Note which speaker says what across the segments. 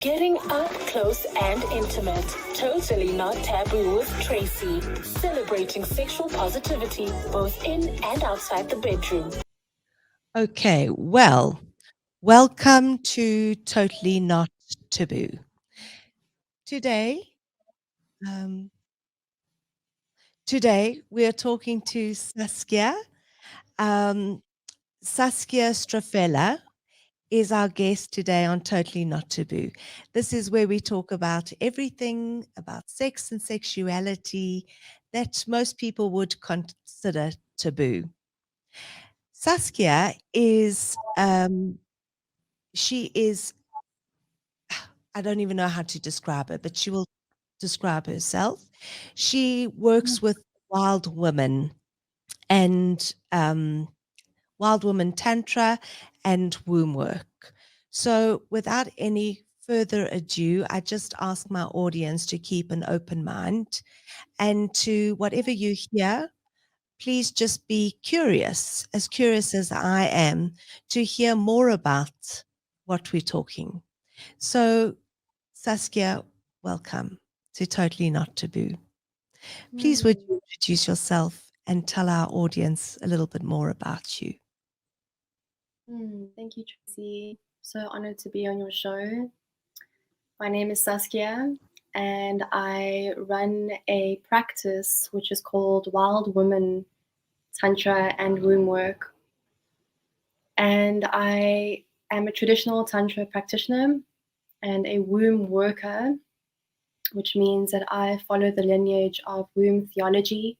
Speaker 1: Getting up close and intimate. Totally not taboo with Tracy. Celebrating sexual positivity both in and outside the bedroom.
Speaker 2: Okay, well, welcome to Totally Not Taboo. Today, um, today we are talking to Saskia. Um, Saskia Strafella is our guest today on Totally Not Taboo. This is where we talk about everything about sex and sexuality that most people would consider taboo. Saskia is, she is, I don't even know how to describe her, but she will describe herself. She works with wild women and wild woman tantra and womb work. So, without any further ado, I just ask my audience to keep an open mind and to whatever you hear, please just be curious as I am, to hear more about what we're talking. So, Saskia, welcome to Totally Not Taboo. Please, would you introduce yourself and tell our audience a little bit more about you?
Speaker 3: Thank you, Tracy. So honored to be on your show. My name is Saskia, and I run a practice which is called Wild Woman Tantra and Womb Work. And I am a traditional Tantra practitioner and a womb worker, which means that I follow the lineage of womb theology,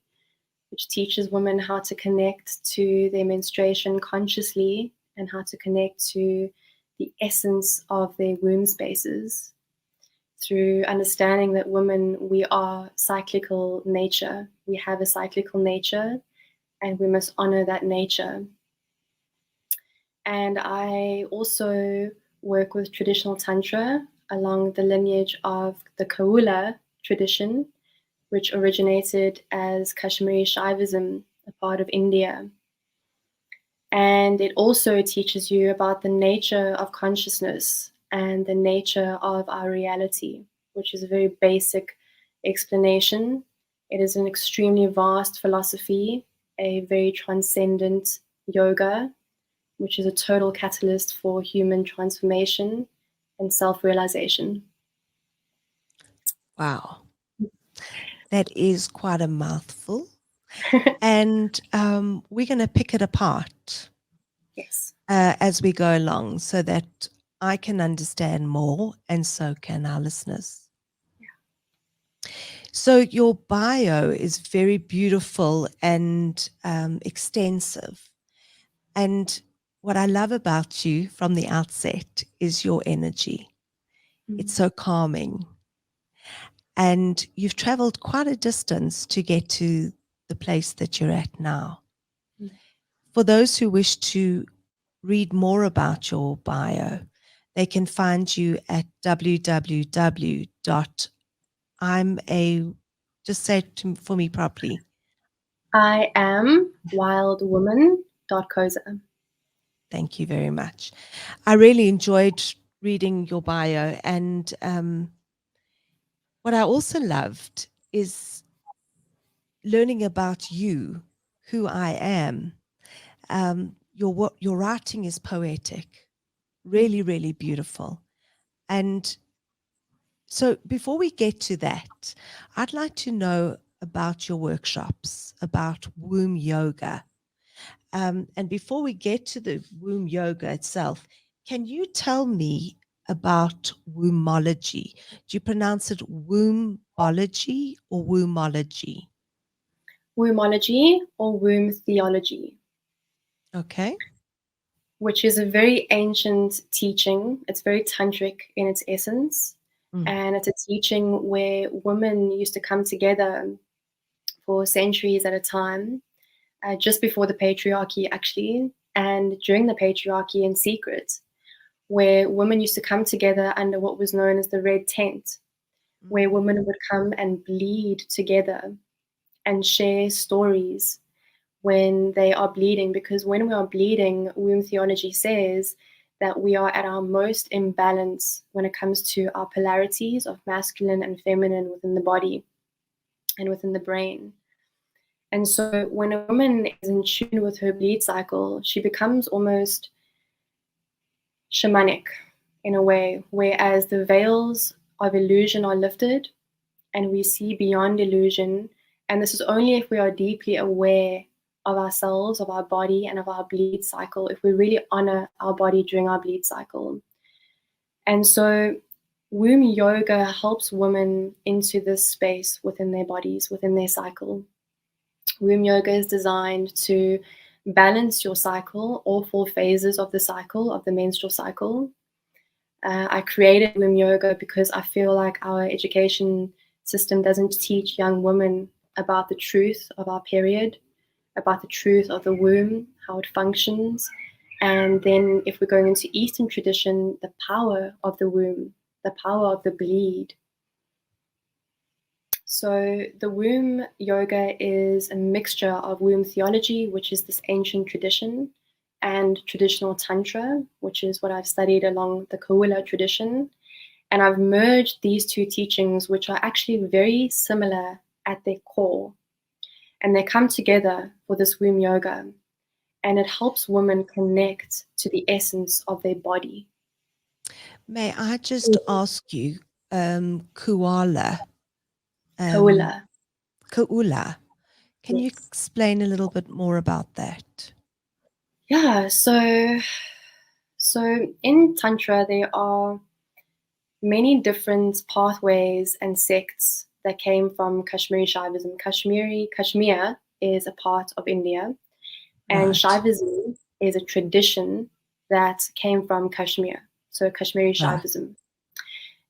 Speaker 3: which teaches women how to connect to their menstruation consciously and how to connect to the essence of their womb spaces through understanding that women, we are cyclical nature. We have a cyclical nature and we must honor that nature. And I also work with traditional Tantra along the lineage of the Kaula tradition, which originated as Kashmiri Shaivism, a part of India. And it also teaches you about the nature of consciousness and the nature of our reality, which is a very basic explanation. It is an extremely vast philosophy, a very transcendent yoga, which is a total catalyst for human transformation and self-realization.
Speaker 2: Wow, that is quite a mouthful. And we're going to pick it apart
Speaker 3: Yes.
Speaker 2: as we go along so that I can understand more and so can our listeners. So, your bio is very beautiful and extensive. And what I love about you from the outset is your energy. It's so calming. And you've traveled quite a distance to get to the place that you're at now. For those who wish to read more about your bio, they can find you at just say it for me properly.
Speaker 3: I am wildwoman.coza.
Speaker 2: Thank you very much. I really enjoyed reading your bio. And what I also loved is learning about you, who I am. Your writing is poetic, really, really beautiful. And so before we get to that, I'd like to know about your workshops, about womb yoga. And before we get to the womb yoga itself, can you tell me about wombology? Do you pronounce it wombology or wombology?
Speaker 3: Wombology or womb theology,
Speaker 2: Okay.
Speaker 3: which is a very ancient teaching. It's very tantric in its essence.
Speaker 2: Mm.
Speaker 3: And it's a teaching where women used to come together for centuries at a time, just before the patriarchy, actually, and during the patriarchy in secret, where women used to come together under what was known as the red tent, where women would come and bleed together and share stories when they are bleeding, because when we are bleeding, womb theology says that we are at our most imbalance when it comes to our polarities of masculine and feminine within the body and within the brain. And so when a woman is in tune with her bleed cycle, she becomes almost shamanic in a way, whereas the veils of illusion are lifted and we see beyond illusion. And this is only if we are deeply aware of ourselves, of our body, and of our bleed cycle, if we really honor our body during our bleed cycle. And so womb yoga helps women into this space within their bodies, within their cycle. Womb yoga is designed to balance your cycle, all 4 phases of the cycle, of the menstrual cycle. I created womb yoga because I feel like our education system doesn't teach young women about the truth of our period, about the truth of the womb, how it functions. And then if we're going into Eastern tradition, the power of the womb, the power of the bleed. So the womb yoga is a mixture of womb theology, which is this ancient tradition, and traditional tantra, which is what I've studied along the Kaula tradition. And I've merged these 2 teachings, which are actually very similar at their core. And they come together for this womb yoga. And it helps women connect to the essence of their body.
Speaker 2: May I just ask you, Kaula?
Speaker 3: Kaula.
Speaker 2: Kaula. Can you
Speaker 3: Yes.
Speaker 2: explain a little bit more about that?
Speaker 3: Yeah, so in Tantra, there are many different pathways and sects that came from Kashmiri Shaivism. Kashmir is a part of India, and
Speaker 2: Right.
Speaker 3: Shaivism is a tradition that came from Kashmir, so Kashmiri
Speaker 2: Right.
Speaker 3: Shaivism.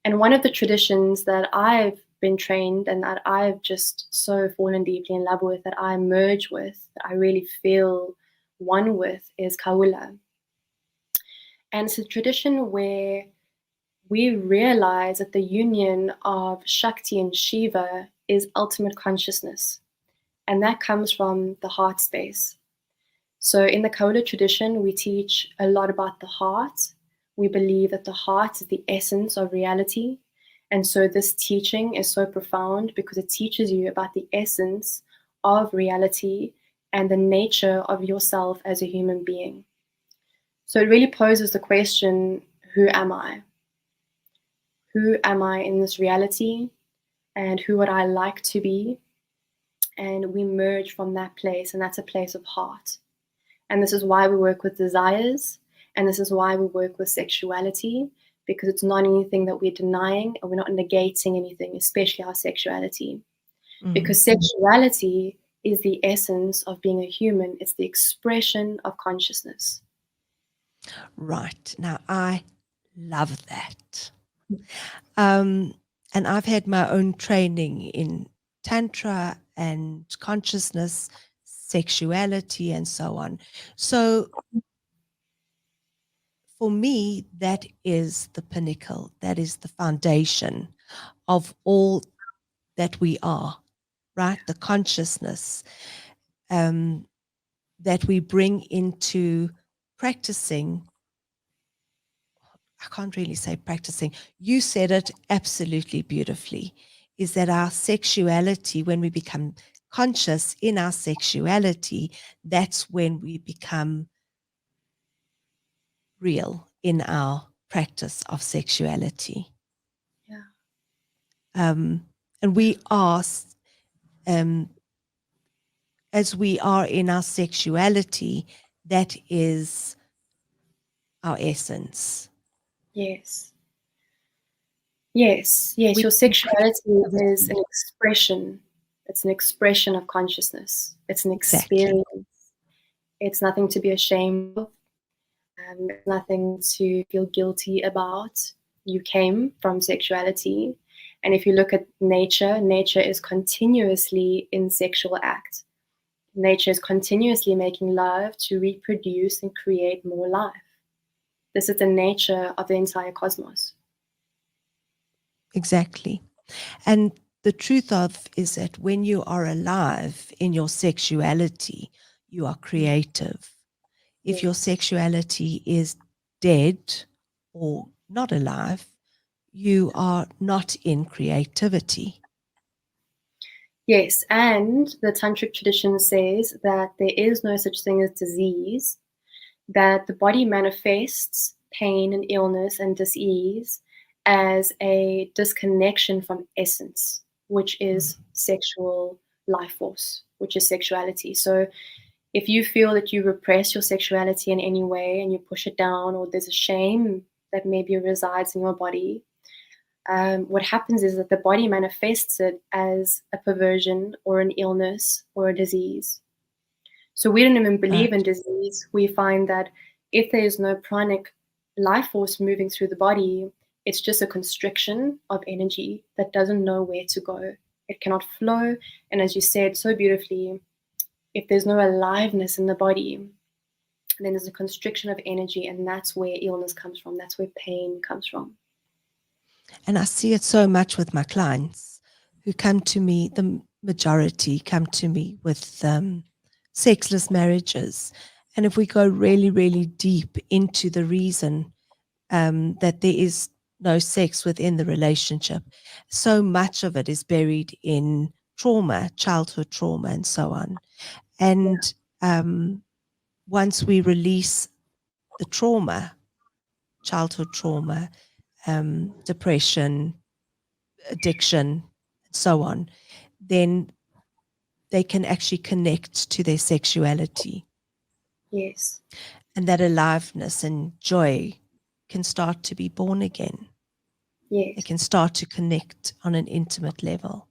Speaker 3: And one of the traditions that I've been trained and that I've just so fallen deeply in love with, that I merge with, that I really feel one with, is Kaula. And it's a tradition where we realize that the union of Shakti and Shiva is ultimate consciousness. And that comes from the heart space. So in the Kaula tradition, we teach a lot about the heart. We believe that the heart is the essence of reality. And so this teaching is so profound because it teaches you about the essence of reality and the nature of yourself as a human being. So it really poses the question, who am I? Who am I in this reality? And who would I like to be? And we merge from that place, and that's a place of heart. And this is why we work with desires, and this is why we work with sexuality, because it's not anything that we're denying, and we're not negating anything, especially our sexuality. Because sexuality is the essence of being a human. It's the expression of consciousness.
Speaker 2: Right. Now, I love that. And I've had my own training in Tantra and consciousness, sexuality, and so on. So for me, that is the pinnacle. That is the foundation of all that we are, right? The consciousness that we bring into practicing. I can't really say practicing. You said it absolutely beautifully, is that our sexuality, when we become conscious in our sexuality, that's when we become real in our practice of sexuality.
Speaker 3: Yeah.
Speaker 2: And we are, as we are in our sexuality, that is our essence.
Speaker 3: Yes. Yes. Yes. Your sexuality is an expression. It's an expression of consciousness. It's an experience.
Speaker 2: Exactly.
Speaker 3: It's nothing to be ashamed of. Nothing to feel guilty about. You came from sexuality. And if you look at nature, nature is continuously in sexual act. Nature is continuously making love to reproduce and create more life. This is the nature of the entire cosmos.
Speaker 2: Exactly. And the truth of is that when you are alive in your sexuality, you are creative. If your sexuality is dead or not alive, you are not in creativity.
Speaker 3: Yes, and the tantric tradition says that there is no such thing as disease, that the body manifests pain and illness and dis-ease as a disconnection from essence, which is sexual life force, which is sexuality. So if you feel that you repress your sexuality in any way and you push it down, or there's a shame that maybe resides in your body, what happens is that the body manifests it as a perversion or an illness or a disease. So we don't even believe in disease. We find that if there is no pranic life force moving through the body, it's just a constriction of energy that doesn't know where to go. It cannot flow. And as you said so beautifully, if there's no aliveness in the body, then there's a constriction of energy, and that's where illness comes from. That's where pain comes from.
Speaker 2: And I see it so much with my clients who come to me, the majority come to me with sexless marriages. And if we go really, really deep into the reason that there is no sex within the relationship, so much of it is buried in trauma, childhood trauma, and so on. And once we release the trauma, childhood trauma, depression, addiction, and so on, then they can actually connect to their sexuality.
Speaker 3: Yes.
Speaker 2: And that aliveness and joy can start to be born again.
Speaker 3: Yes.
Speaker 2: They can start to connect on an intimate level.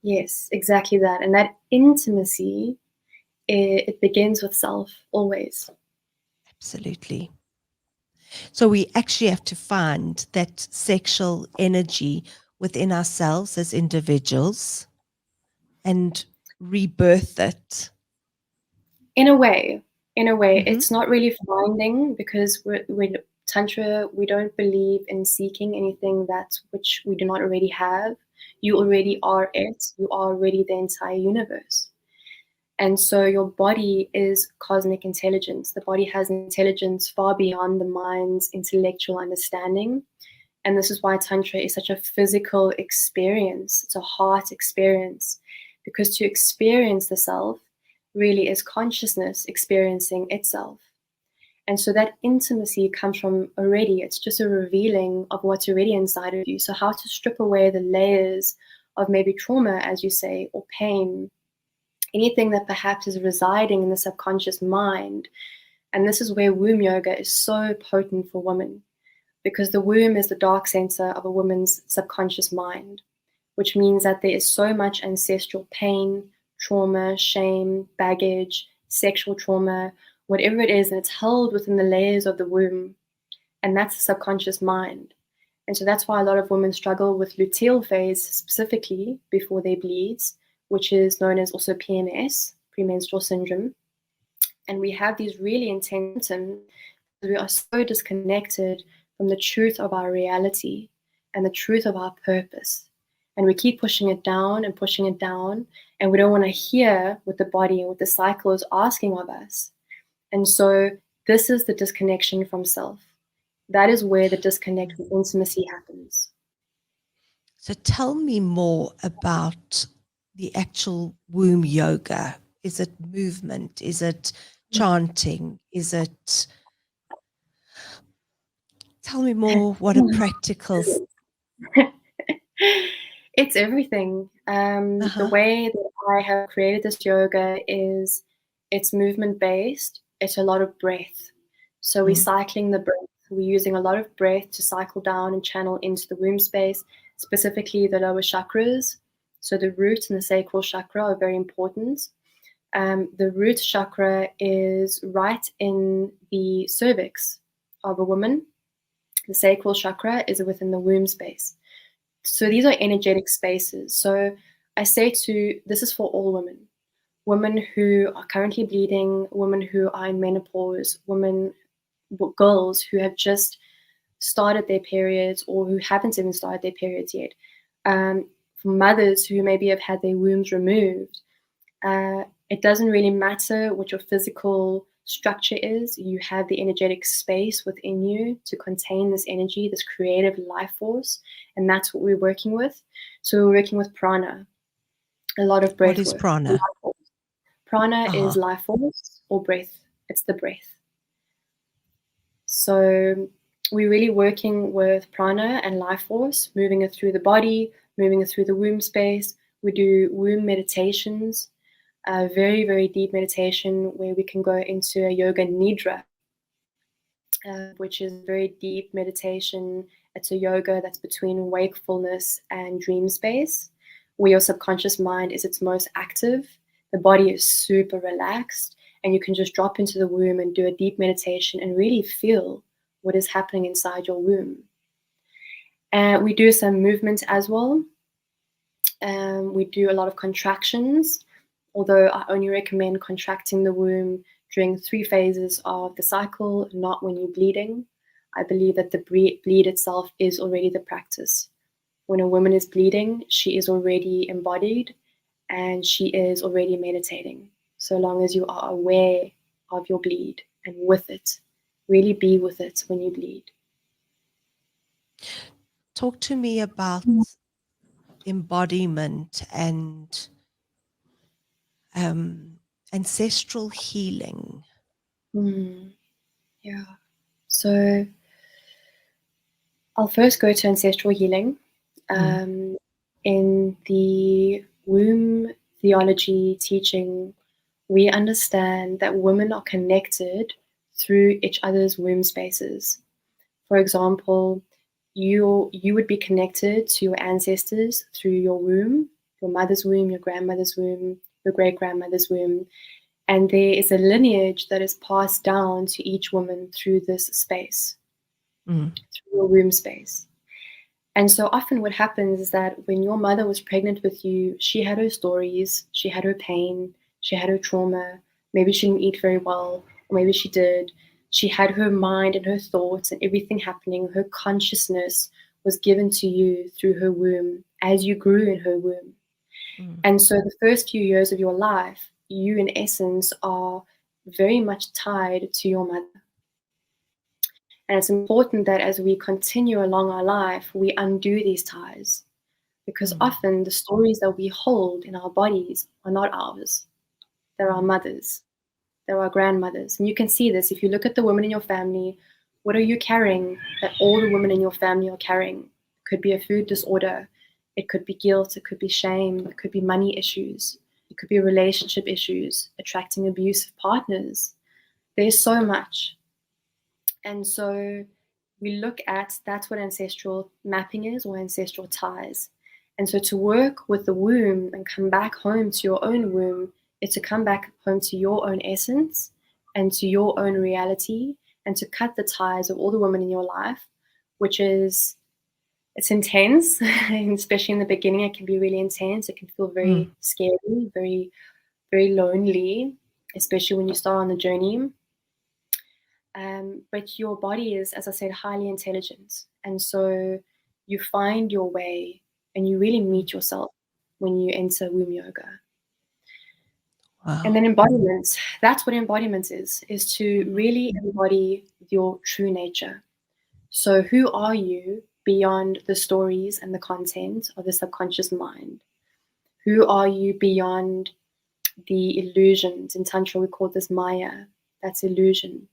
Speaker 3: Yes, exactly that. And that intimacy, it begins with self, always.
Speaker 2: Absolutely. So we actually have to find that sexual energy within ourselves as individuals and rebirth it.
Speaker 3: In a way, it's not really finding, because we're Tantra, we don't believe in seeking anything that which we do not already have. You already are it. You are already the entire universe. And so your body is cosmic intelligence. The body has intelligence far beyond the mind's intellectual understanding. And this is why Tantra is such a physical experience. It's a heart experience, because to experience the self really is consciousness experiencing itself. And so that intimacy comes from already, it's just a revealing of what's already inside of you. So how to strip away the layers of maybe trauma, as you say, or pain, anything that perhaps is residing in the subconscious mind. And this is where womb yoga is so potent for women, because the womb is the dark center of a woman's subconscious mind, which means that there is so much ancestral pain, trauma, shame, baggage, sexual trauma, whatever it is, and it's held within the layers of the womb. And that's the subconscious mind. And so that's why a lot of women struggle with luteal phase specifically before they bleed, which is known as also PMS, premenstrual syndrome. And we have these really intense symptoms. We are so disconnected from the truth of our reality and the truth of our purpose. And we keep pushing it down and pushing it down. And we don't want to hear what the body and what the cycle is asking of us. And so this is the disconnection from self. That is where the disconnect with intimacy happens.
Speaker 2: So tell me more about the actual womb yoga. Is it movement? Is it chanting? Is it... Tell me more what a practical...
Speaker 3: It's everything. The way that I have created this yoga is it's movement based. It's a lot of breath. So we're cycling the breath. We're using a lot of breath to cycle down and channel into the womb space, specifically the lower chakras. So the root and the sacral chakra are very important. The root chakra is right in the cervix of a woman. The sacral chakra is within the womb space. So these are energetic spaces. So I say this is for all women who are currently bleeding, women who are in menopause, girls who have just started their periods or who haven't even started their periods yet, for mothers who maybe have had their wombs removed. It doesn't really matter what your physical structure is. You have the energetic space within you to contain this energy, this creative life force, and that's what we're working with. So we're working with prana, a lot of breath
Speaker 2: What is
Speaker 3: work.
Speaker 2: prana?
Speaker 3: Prana is life force or breath. It's the breath. So we're really working with prana and life force, moving it through the body, moving it through the womb space. We do womb meditations, a very, very deep meditation where we can go into a yoga nidra, which is very deep meditation. It's a yoga that's between wakefulness and dream space, where your subconscious mind is its most active. The body is super relaxed, and you can just drop into the womb and do a deep meditation and really feel what is happening inside your womb. And we do some movement as well. We do a lot of contractions, although I only recommend contracting the womb during 3 phases of the cycle, not when you're bleeding. I believe that the bleed itself is already the practice. When a woman is bleeding, she is already embodied and she is already meditating. So long as you are aware of your bleed and with it, really be with it when you bleed.
Speaker 2: Talk to me about embodiment and ancestral healing.
Speaker 3: Yeah. So I'll first go to ancestral healing. In the womb theology teaching, we understand that women are connected through each other's womb spaces. For example, you would be connected to your ancestors through your womb, your mother's womb, your grandmother's womb, your great-grandmother's womb. And there is a lineage that is passed down to each woman through this space, through your womb space. And so often what happens is that when your mother was pregnant with you, she had her stories, she had her pain, she had her trauma. Maybe she didn't eat very well, or maybe she did. She had her mind and her thoughts and everything happening. Her consciousness was given to you through her womb as you grew in her womb. And so the first few years of your life, you in essence are very much tied to your mother. And it's important that as we continue along our life, we undo these ties, because often the stories that we hold in our bodies are not ours. They're our mothers, they're our grandmothers. And you can see this if you look at the women in your family. What are you carrying that all the women in your family are carrying? It could be a food disorder, it could be guilt, it could be shame, it could be money issues, it could be relationship issues, attracting abusive partners. There's so much. And so we look at, that's what ancestral mapping is, or ancestral ties. And so to work with the womb and come back home to your own womb is to come back home to your own essence and to your own reality, and to cut the ties of all the women in your life, which is, it's intense, and especially in the beginning, it can be really intense. It can feel very scary, very, very lonely, especially when you start on the journey. But your body is, as I said, highly intelligent. And so you find your way and you really meet yourself when you enter womb yoga.
Speaker 2: Wow.
Speaker 3: And then embodiment, that's what embodiment is to really embody your true nature. So who are you beyond the stories and the content of the subconscious mind? Who are you beyond the illusions? In Tantra, we call this Maya. That's illusion.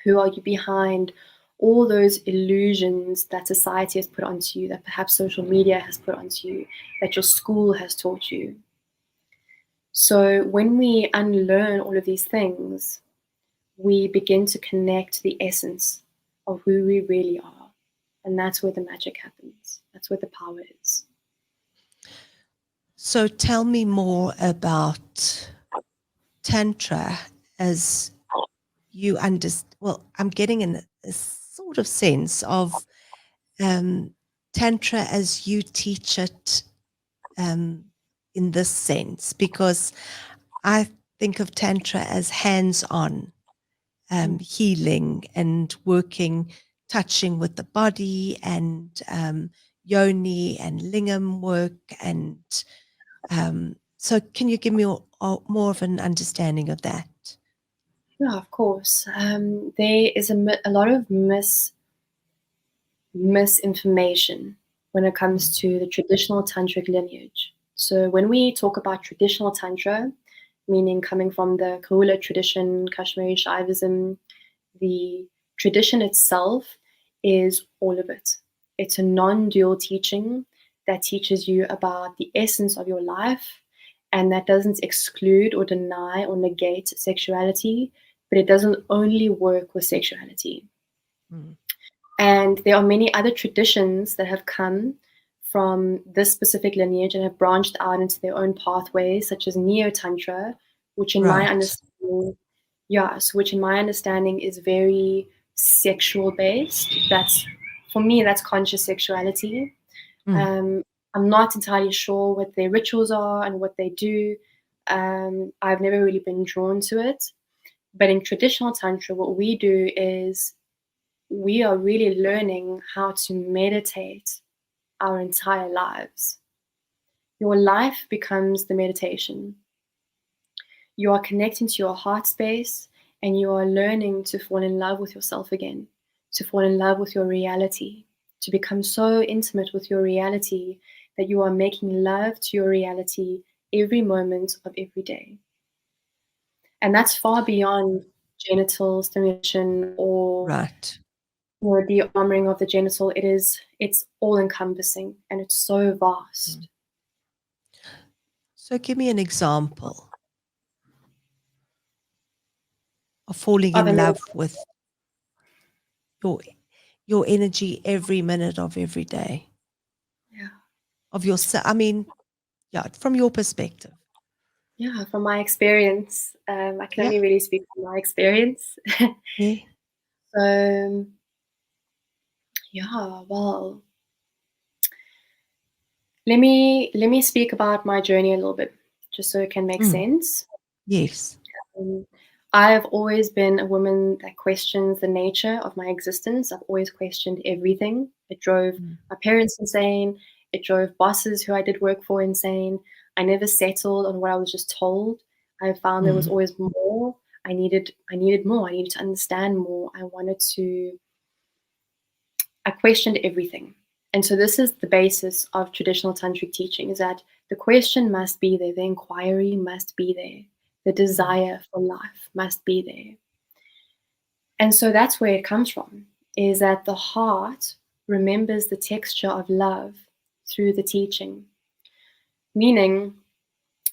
Speaker 3: Who are you behind all those illusions that society has put onto you, that perhaps social media has put onto you, that your school has taught you? So when we unlearn all of these things, we begin to connect the essence of who we really are. And that's where the magic happens. That's where the power is.
Speaker 2: So tell me more about Tantra as you understand. Well, I'm getting a sort of sense of Tantra as you teach it in this sense, because I think of Tantra as hands-on healing and working, touching with the body, and yoni and lingam work. And so can you give me more of an understanding of that?
Speaker 3: Yeah, of course. There is a lot of misinformation when it comes to the traditional tantric lineage. So when we talk about traditional tantra, meaning coming from the Kahula tradition, Kashmiri Shaivism, the tradition itself is all of it. It's a non-dual teaching that teaches you about the essence of your life, and that doesn't exclude or deny or negate sexuality, but it doesn't only work with sexuality.
Speaker 2: Mm.
Speaker 3: And there are many other traditions that have come from this specific lineage and have branched out into their own pathways, such as Neo Tantra, which in my
Speaker 2: Right.
Speaker 3: understanding, which in my understanding is very sexual based. That's, for me, that's conscious sexuality.
Speaker 2: Mm.
Speaker 3: I'm not entirely sure what their rituals are and what they do. I've never really been drawn to it. But in traditional Tantra, what we do is we are really learning how to meditate our entire lives. Your life becomes the meditation. You are connecting to your heart space and you are learning to fall in love with yourself again, to fall in love with your reality, to become so intimate with your reality that you are making love to your reality every moment of every day. And that's far beyond genital stimulation or
Speaker 2: Right.
Speaker 3: the armoring of the genital. It's all encompassing and it's so vast.
Speaker 2: So give me an example of falling
Speaker 3: Of
Speaker 2: in
Speaker 3: an
Speaker 2: love with your your energy every minute of every day
Speaker 3: yeah.
Speaker 2: of yourself. I mean, yeah, from your perspective.
Speaker 3: Yeah, from my experience, I can
Speaker 2: Yeah.
Speaker 3: only really speak from my experience.
Speaker 2: Yeah.
Speaker 3: So yeah, well, let me speak about my journey a little bit, just so it can make
Speaker 2: Mm.
Speaker 3: sense.
Speaker 2: Yes.
Speaker 3: Um, I've always been a woman that questions the nature of my existence. I've always questioned everything. It drove
Speaker 2: Mm.
Speaker 3: my parents insane. It drove bosses who I did work for insane. I never settled on what I was just told. I found there was
Speaker 2: Mm.
Speaker 3: always more. I needed more. I needed to understand more. I questioned everything. And so this is the basis of traditional tantric teaching, is that the question must be there, the inquiry must be there, the desire for life must be there. And so that's where it comes from, is that the heart remembers the texture of love through the teaching. Meaning,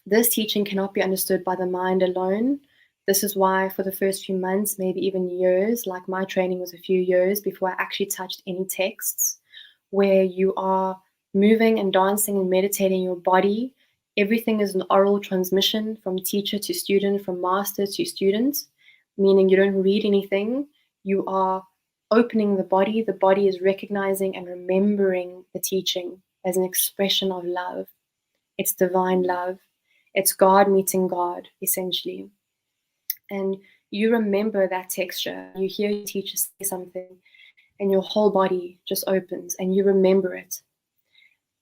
Speaker 3: this teaching cannot be understood by the mind alone. This is why, for the first few months, maybe even years, like my training was a few years before I actually touched any texts, where you are moving and dancing and meditating your body. Everything is an oral transmission from teacher to student, from master to student, meaning you don't read anything. You are opening the body. The body is recognizing and remembering the teaching as an expression of love. It's divine love. It's God meeting God, essentially. And you remember that texture. You hear your teacher say something, and your whole body just opens, and you remember it.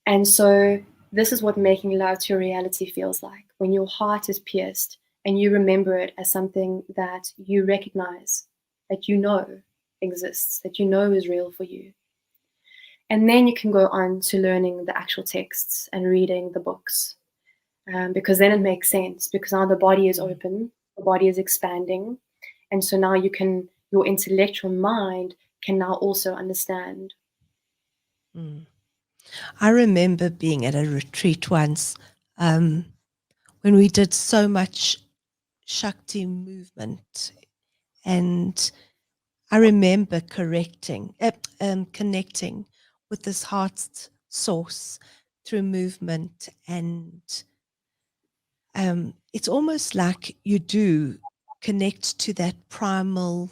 Speaker 3: And so, this is what making love to your reality feels like, when your heart is pierced and you remember it as something that you recognize, that you know exists, that you know is real for you. And then you can go on to learning the actual texts and reading the books. Because then it makes sense, because now the body is open, the body is expanding, and so now your intellectual mind can now also understand.
Speaker 2: Mm. I remember being at a retreat once when we did so much Shakti movement, and I remember connecting with this heart source through movement, and it's almost like you do connect to that primal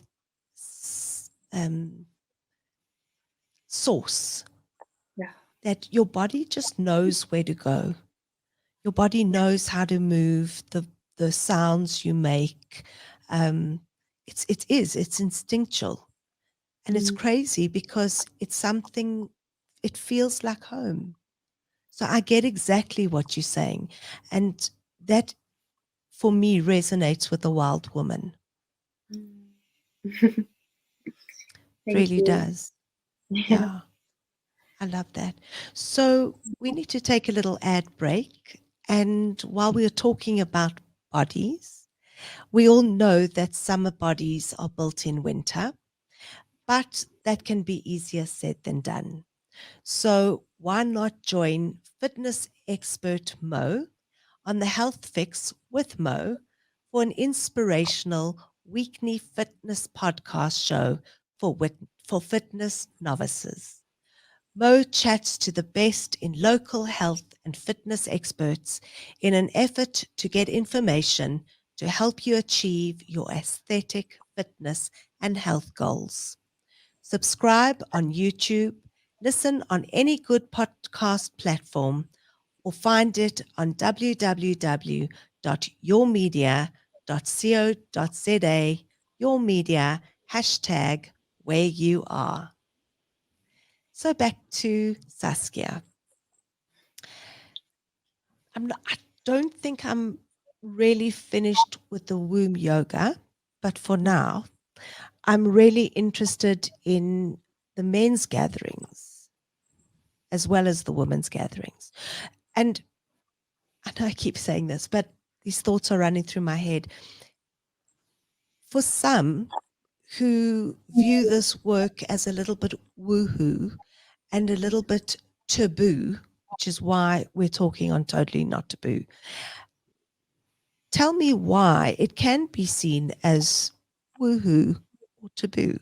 Speaker 2: source,
Speaker 3: Yeah.
Speaker 2: that your body just knows where to go. Your body knows how to move, the sounds you make. It's instinctual, and it's crazy because it's something. It feels like home. So I get exactly what you're saying, and that for me resonates with the wild woman.
Speaker 3: Thank
Speaker 2: Really
Speaker 3: you.
Speaker 2: does. Yeah, I love that. So we need to take a little ad break. And while we are talking about bodies, we all know that summer bodies are built in winter, but that can be easier said than done. So why not join fitness expert Mo on the Health Fix with Mo for an inspirational weekly fitness podcast show for fitness novices. Mo chats to the best in local health and fitness experts in an effort to get information to help you achieve your aesthetic, fitness, and health goals. Subscribe on YouTube, listen on any good podcast platform, or find it on www.yourmedia.co.za, your media, hashtag where you are. So back to Saskia. I don't think I'm really finished with the womb yoga, but for now, I'm really interested in the men's gatherings as well as the women's gatherings. And I know I keep saying this, but these thoughts are running through my head. For some who view this work as a little bit woohoo and a little bit taboo, which is why we're talking on Totally Not Taboo, tell me why it can be seen as woohoo or taboo.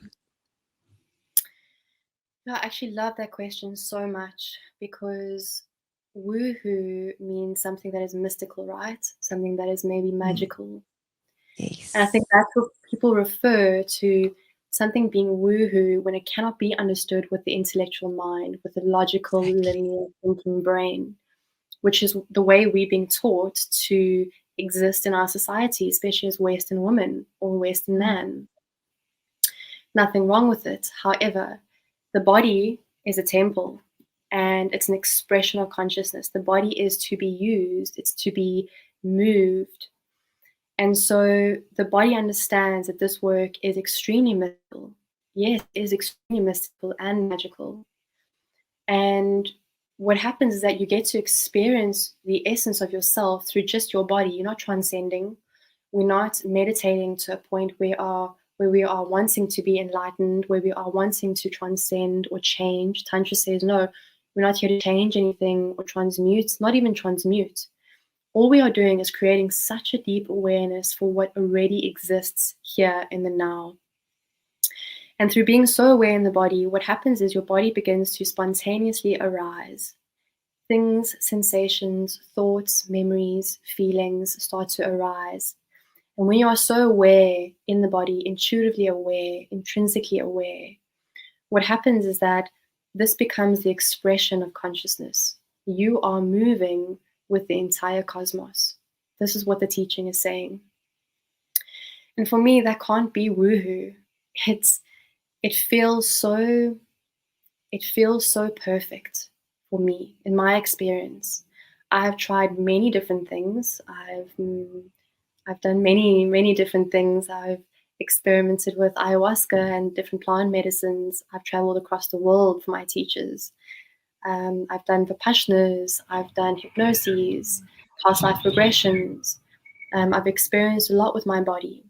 Speaker 3: No, I actually love that question so much because woohoo means something that is mystical, right? Something that is maybe magical.
Speaker 2: Yes.
Speaker 3: And I think that's what people refer to something being woohoo when it cannot be understood with the intellectual mind, with the logical, linear thinking brain, which is the way we've been taught to exist in our society, especially as Western women or Western man. Nothing wrong with it. However, the body is a temple and it's an expression of consciousness. The body is to be used, it's to be moved. And so the body understands that this work is extremely mystical. Yes, it is extremely mystical and magical. And what happens is that you get to experience the essence of yourself through just your body. You're not transcending. We're not meditating to a point where we are wanting to be enlightened, where we are wanting to transcend or change. Tantra says, no, we're not here to change anything or transmute, not even transmute. All we are doing is creating such a deep awareness for what already exists here in the now. And through being so aware in the body, what happens is your body begins to spontaneously arise. Things, sensations, thoughts, memories, feelings start to arise. And when you are so aware in the body, intuitively aware, intrinsically aware, what happens is that this becomes the expression of consciousness. You are moving with the entire cosmos. This is what the teaching is saying. And for me, that can't be woohoo. It feels so perfect for me in my experience. I have tried many different things. I've done many different things. I've experimented with ayahuasca and different plant medicines. I've traveled across the world for my teachers. I've done vipassanas. I've done hypnoses, past life regressions. I've experienced a lot with my body.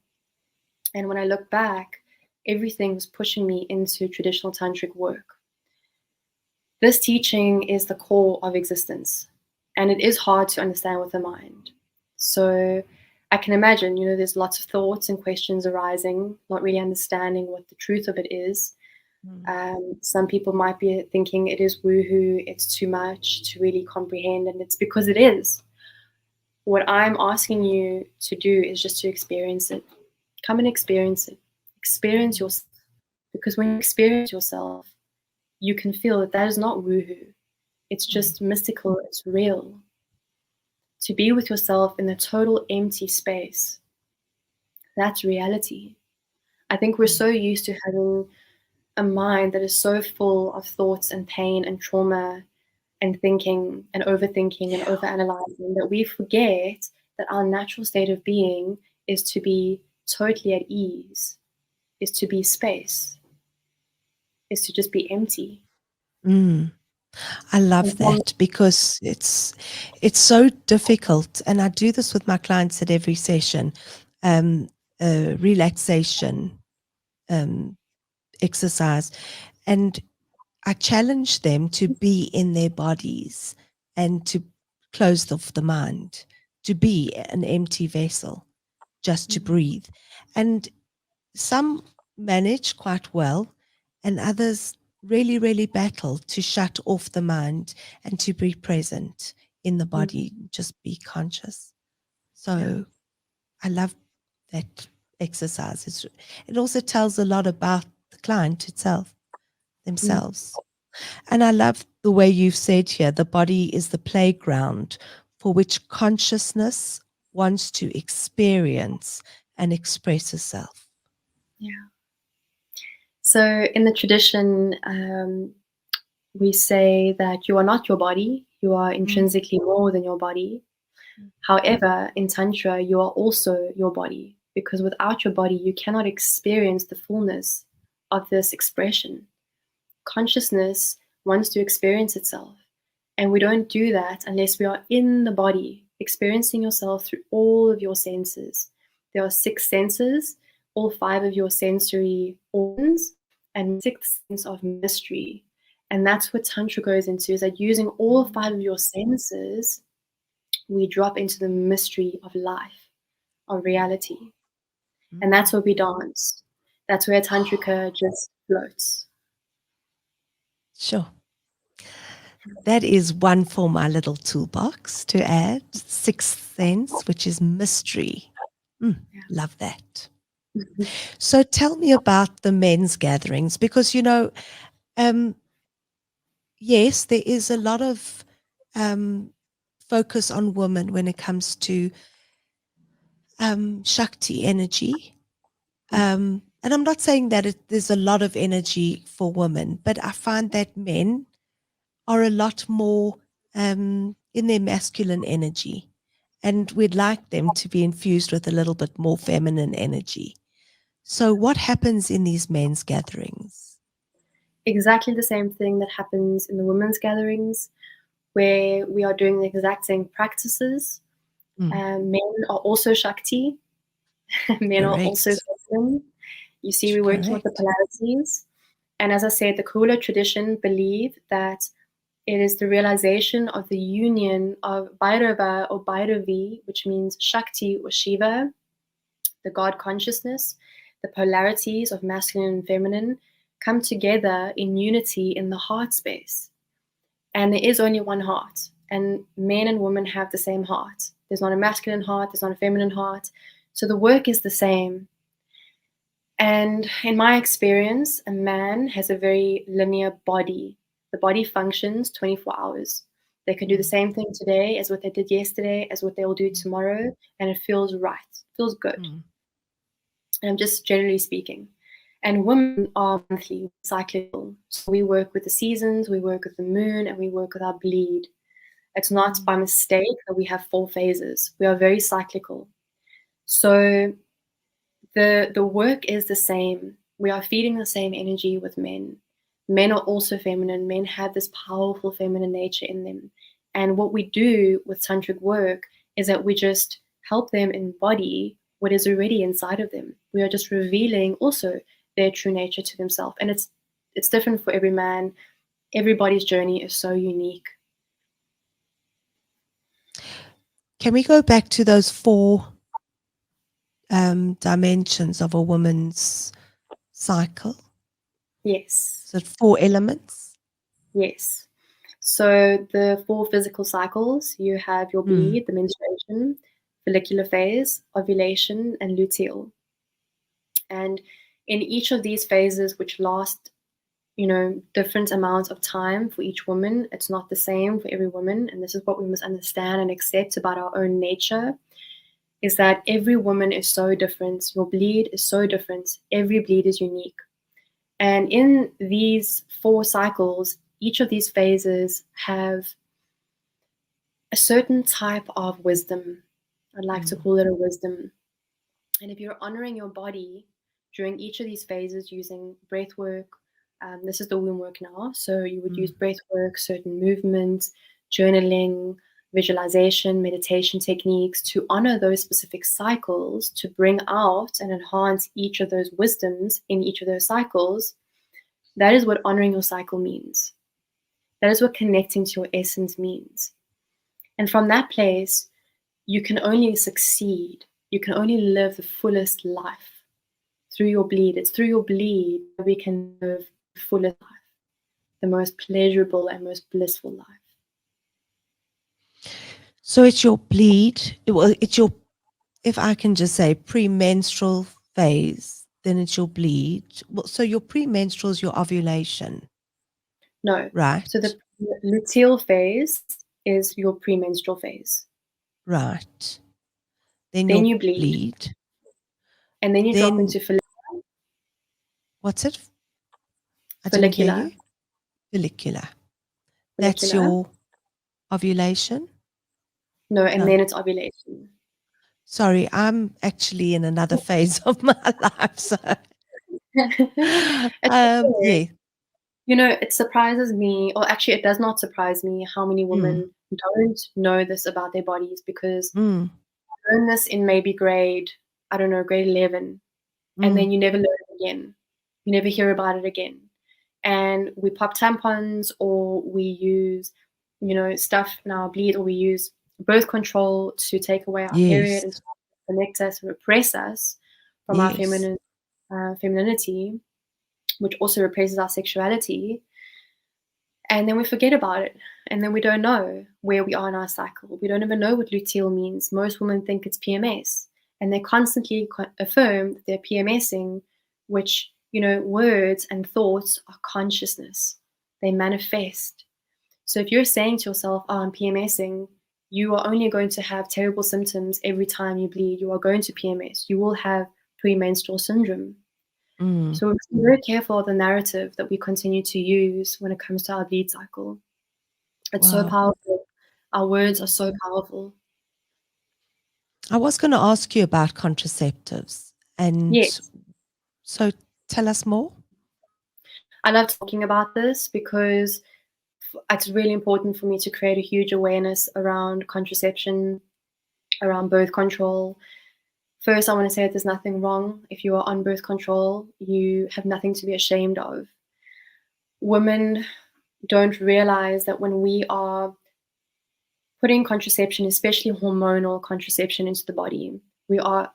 Speaker 3: And when I look back, everything was pushing me into traditional tantric work. This teaching is the core of existence, and it is hard to understand with the mind. So I can imagine, there's lots of thoughts and questions arising, not really understanding what the truth of it is. Some people might be thinking it is woohoo, it's too much to really comprehend, and it's because it is. What I'm asking you to do is just to experience it. Come and experience it. Experience yourself. Because when you experience yourself, you can feel that is not woohoo. It's just mystical, it's real. To be with yourself in the total empty space, that's reality. I think we're so used to having a mind that is so full of thoughts and pain and trauma and thinking and overthinking and overanalyzing that we forget that our natural state of being is to be totally at ease. is to be space, is to just be empty.
Speaker 2: Mm. I
Speaker 3: And
Speaker 2: love
Speaker 3: from
Speaker 2: that because it's so difficult, and I do this with my clients at every session. Relaxation um, exercise, and I challenge them to be in their bodies and to close off the mind, to be an empty vessel, just to breathe. And some manage quite well, and others really, really battle to shut off the mind and to be present in the body, just be conscious. So I love that exercise. It also tells a lot about the client itself, themselves. And I love the way you've said here the body is the playground for which consciousness wants to experience and express itself.
Speaker 3: Yeah. So in the tradition, we say that you are not your body, you are intrinsically more than your body. However, in Tantra, you are also your body, because without your body, you cannot experience the fullness of this expression. Consciousness wants to experience itself, and we don't do that unless we are in the body, experiencing yourself through all of your senses. There are 6 senses, all 5 of your sensory organs, and 6th sense of mystery. And that's what Tantra goes into, is that using all 5 of your senses, we drop into the mystery of life, of reality. And that's where we dance. That's where Tantrika just floats.
Speaker 2: Sure. That is one for my little toolbox to add. 6th sense, which is mystery. Love that. So tell me about the men's gatherings, because, yes, there is a lot of focus on women when it comes to Shakti energy. And I'm not saying that there's a lot of energy for women, but I find that men are a lot more in their masculine energy. And we'd like them to be infused with a little bit more feminine energy. So, what happens in these men's gatherings?
Speaker 3: Exactly the same thing that happens in the women's gatherings, where we are doing the exact same practices. Men are also Shakti, men are also
Speaker 2: Correct.
Speaker 3: feminine. You see, we're working with the
Speaker 2: Correct.
Speaker 3: polarities. And as I said, the Kula tradition believe that it is the realization of the union of Bhairava or Bhairavi, which means Shakti or Shiva, the God consciousness, the polarities of masculine and feminine come together in unity in the heart space. And there is only one heart, and men and women have the same heart. There's not a masculine heart, there's not a feminine heart. So the work is the same. And in my experience, a man has a very linear body. The body functions 24 hours. They can do the same thing today as what they did yesterday, as what they will do tomorrow, and it feels right, feels good. And I'm just generally speaking. And women are monthly, cyclical. So we work with the seasons, we work with the moon, and we work with our bleed. It's not by mistake that we have 4 phases. We are very cyclical. So the work is the same. We are feeding the same energy with men. Men are also feminine. Men have this powerful feminine nature in them. And what we do with tantric work is that we just help them embody what is already inside of them. We are just revealing also their true nature to themselves. And it's different for every man. Everybody's journey is so unique.
Speaker 2: Can we go back to those 4 dimensions of a woman's cycle?
Speaker 3: Yes.
Speaker 2: So 4 elements?
Speaker 3: Yes. So the 4 physical cycles, you have your bleed, the menstruation, follicular phase, ovulation, and luteal. And in each of these phases, which last, different amounts of time for each woman, it's not the same for every woman. And this is what we must understand and accept about our own nature, is that every woman is so different. Your bleed is so different. Every bleed is unique. And in these 4 cycles, each of these phases have a certain type of wisdom. I'd like to call it a wisdom. And if you're honoring your body, during each of these phases using breath work. This is the womb work now. So you would use breath work, certain movements, journaling, visualization, meditation techniques to honor those specific cycles, to bring out and enhance each of those wisdoms in each of those cycles. That is what honoring your cycle means. That is what connecting to your essence means. And from that place, you can only succeed. You can only live the fullest life through your bleed. It's through your bleed that we can live the fullest life, the most pleasurable and most blissful life.
Speaker 2: So it's your bleed. It's your, if I can just say, premenstrual phase. Then it's your bleed. Well, so your premenstrual is your ovulation.
Speaker 3: No.
Speaker 2: Right.
Speaker 3: So the luteal phase is your premenstrual phase.
Speaker 2: Right. Then
Speaker 3: you bleed. And then you drop into follicular.
Speaker 2: What's it? I didn't hear you. Follicular. That's your ovulation?
Speaker 3: No, and then it's ovulation.
Speaker 2: Sorry, I'm actually in another phase of my life. So, yeah.
Speaker 3: You know, it surprises me, or actually it does not surprise me, how many women don't know this about their bodies, because I learned this in maybe grade 11, and then you never learn it again. You never hear about it again. And we pop tampons, or we use, stuff in our bleed, or we use birth control to take away our period and connect us, repress us from our femininity, which also represses our sexuality. And then we forget about it. And then we don't know where we are in our cycle. We don't even know what luteal means. Most women think it's PMS. And they constantly affirm that they're PMSing, which, words and thoughts are consciousness. They manifest. So if you're saying to yourself, oh, I'm PMSing, you are only going to have terrible symptoms every time you bleed. You are going to PMS. You will have premenstrual syndrome. So we're very careful of the narrative that we continue to use when it comes to our bleed cycle. It's so powerful. Our words are so powerful.
Speaker 2: I was going to ask you about contraceptives. And so tell us more.
Speaker 3: I love talking about this because it's really important for me to create a huge awareness around contraception, around birth control. First, I want to say that there's nothing wrong. If you are on birth control, you have nothing to be ashamed of. Women don't realize that when we are putting contraception, especially hormonal contraception, into the body, we are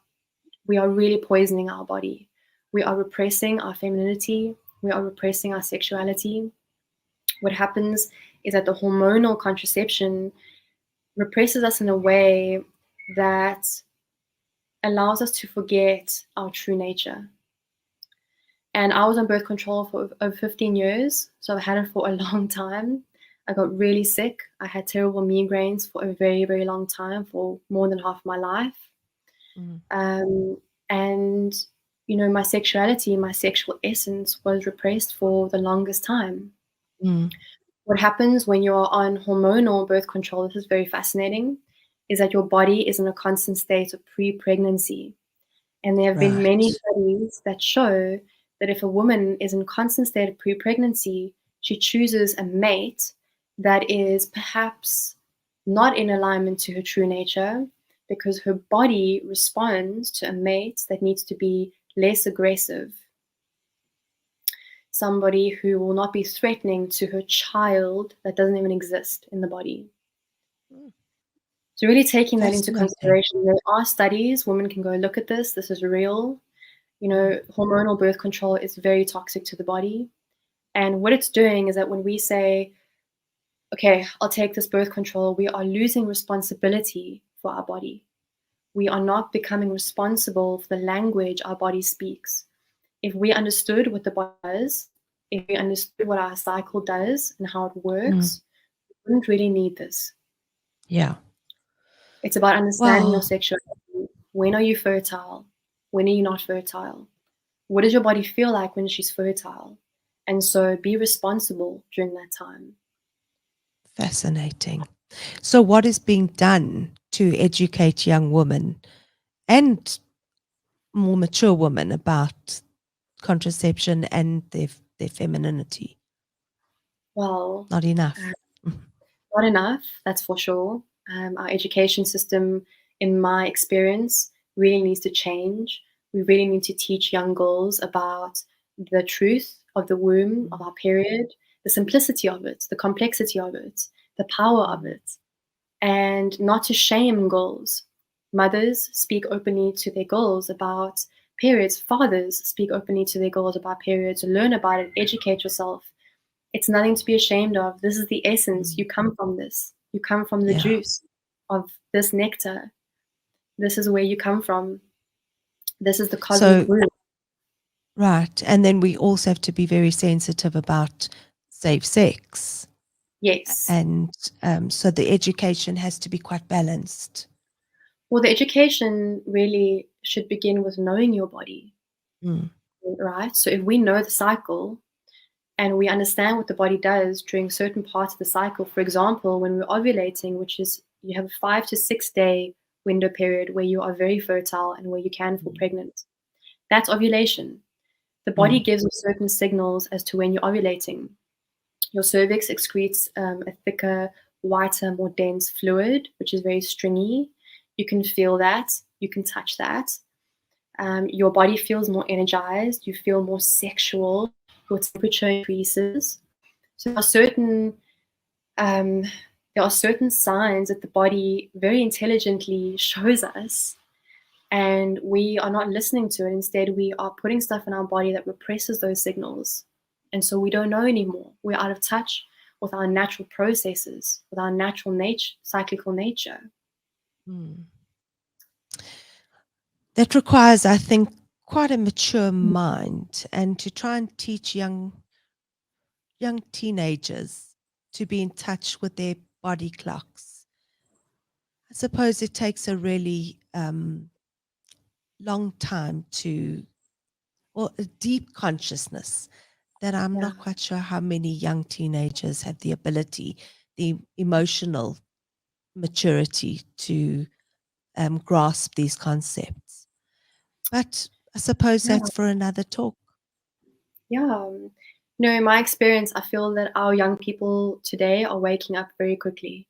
Speaker 3: really poisoning our body. We are repressing our femininity. We are repressing our sexuality. What happens is that the hormonal contraception represses us in a way that allows us to forget our true nature. And I was on birth control for over 15 years, so I've had it for a long time. I got really sick. I had terrible migraines for a very, very long time, for more than half my life. And, my sexuality, my sexual essence was repressed for the longest time. What happens when you're on hormonal birth control, this is very fascinating, is that your body is in a constant state of pre-pregnancy. And there have been many studies that show that if a woman is in constant state of pre-pregnancy, she chooses a mate that is perhaps not in alignment to her true nature, because her body responds to a mate that needs to be less aggressive. Somebody who will not be threatening to her child that doesn't even exist in the body. So really taking that into consideration. There are studies, women can go look at this. This is real. Hormonal birth control is very toxic to the body. And what it's doing is that when we say, okay, I'll take this birth control, we are losing responsibility for our body. We are not becoming responsible for the language our body speaks. If we understood what the body does, if we understood what our cycle does and how it works, we wouldn't really need this.
Speaker 2: Yeah.
Speaker 3: It's about understanding your sexuality. When are you fertile? When are you not fertile? What does your body feel like when she's fertile? And so be responsible during that time.
Speaker 2: Fascinating. So what is being done to educate young women and more mature women about contraception and their femininity?
Speaker 3: Well,
Speaker 2: Not enough.
Speaker 3: not enough, that's for sure. Our education system, in my experience, really needs to change. We really need to teach young girls about the truth of the womb, of our period, the simplicity of it, the complexity of it, the power of it, and not to shame girls. Mothers speak openly to their girls about periods. Fathers speak openly to their girls about periods. Learn about it, educate yourself. It's nothing to be ashamed of. This is the essence. You come from this. You come from the
Speaker 2: Yeah.
Speaker 3: juice of this nectar. This is where you come from. This is the cosmic womb.
Speaker 2: Right. And then we also have to be very sensitive about safe sex.
Speaker 3: Yes.
Speaker 2: And so the education has to be quite balanced.
Speaker 3: Well, the education really should begin with knowing your body, right? So if we know the cycle and we understand what the body does during certain parts of the cycle, for example, when we're ovulating, which is you have a 5 to 6 day window period where you are very fertile and where you can fall pregnant. That's ovulation. The body gives you certain signals as to when you're ovulating. Your cervix excretes a thicker, whiter, more dense fluid, which is very stringy. You can feel that. You can touch that. Your body feels more energized. You feel more sexual. Your temperature increases. So there are certain signs that the body very intelligently shows us, and we are not listening to it. Instead, we are putting stuff in our body that represses those signals. And so we don't know anymore. We're out of touch with our natural processes, with our natural nature, cyclical nature.
Speaker 2: That requires, I think, quite a mature mind, and to try and teach young teenagers to be in touch with their body clocks. I suppose it takes a really long time or a deep consciousness that I'm not quite sure how many young teenagers have the ability, the emotional maturity to grasp these concepts. But I suppose that's for another talk.
Speaker 3: Yeah. No, in my experience, I feel that our young people today are waking up very quickly.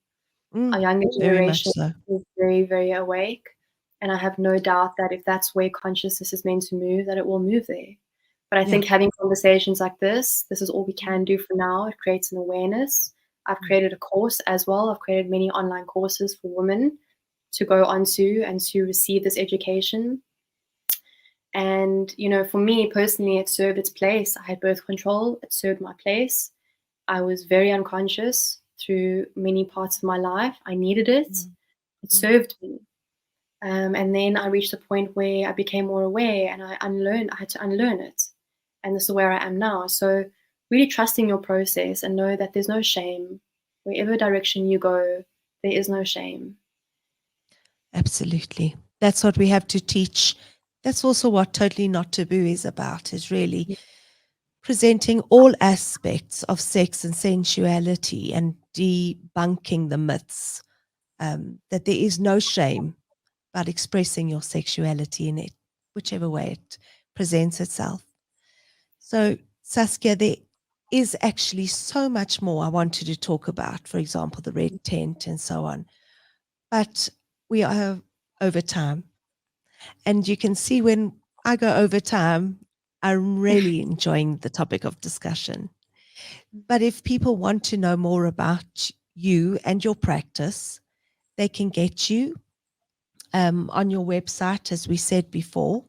Speaker 3: Our younger
Speaker 2: Very much
Speaker 3: generation
Speaker 2: so.
Speaker 3: is very, very awake. And I have no doubt that if that's where consciousness is meant to move, that it will move there. But I think having conversations like this is all we can do for now. It creates an awareness. I've created a course as well. I've created many online courses for women to go onto and to receive this education. And, you know, for me personally, it served its place. I had birth control. It served my place. I was very unconscious through many parts of my life. I needed it. It served me. And then I reached a point where I became more aware and I had to unlearn it. And this is where I am now. So really trusting your process and know that there's no shame. Wherever direction you go, there is no shame.
Speaker 2: Absolutely. That's what we have to teach. That's also what Totally Not Taboo is about, is really presenting all aspects of sex and sensuality and debunking the myths, that there is no shame about expressing your sexuality in it, whichever way it presents itself. So, Saskia, there is actually so much more I wanted to talk about, for example, the red tent and so on. But we are over time. And you can see when I go over time, I'm really enjoying the topic of discussion. But if people want to know more about you and your practice, they can get you on your website, as we said before.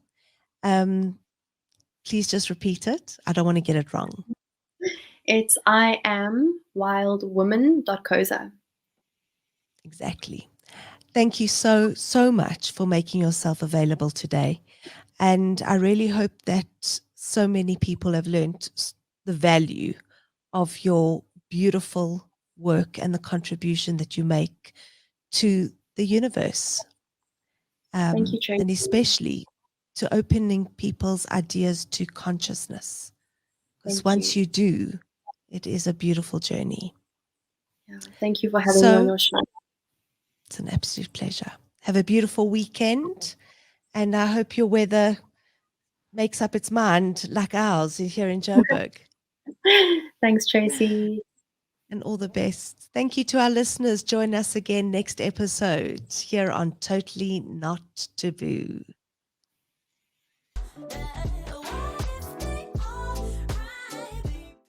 Speaker 2: Please just repeat it. I don't want to get it wrong.
Speaker 3: It's iamwildwoman.coza.
Speaker 2: Exactly. Thank you so much for making yourself available today. And I really hope that so many people have learned the value of your beautiful work and the contribution that you make to the universe.
Speaker 3: Thank you, Tracy.
Speaker 2: And especially to opening people's ideas to consciousness. Because once you do, it is a beautiful journey.
Speaker 3: Yeah, thank you for having me on your show.
Speaker 2: It's an absolute pleasure. Have a beautiful weekend. And I hope your weather makes up its mind like ours here in Joburg.
Speaker 3: Thanks, Tracy.
Speaker 2: And all the best. Thank you to our listeners. Join us again next episode here on Totally Not Taboo.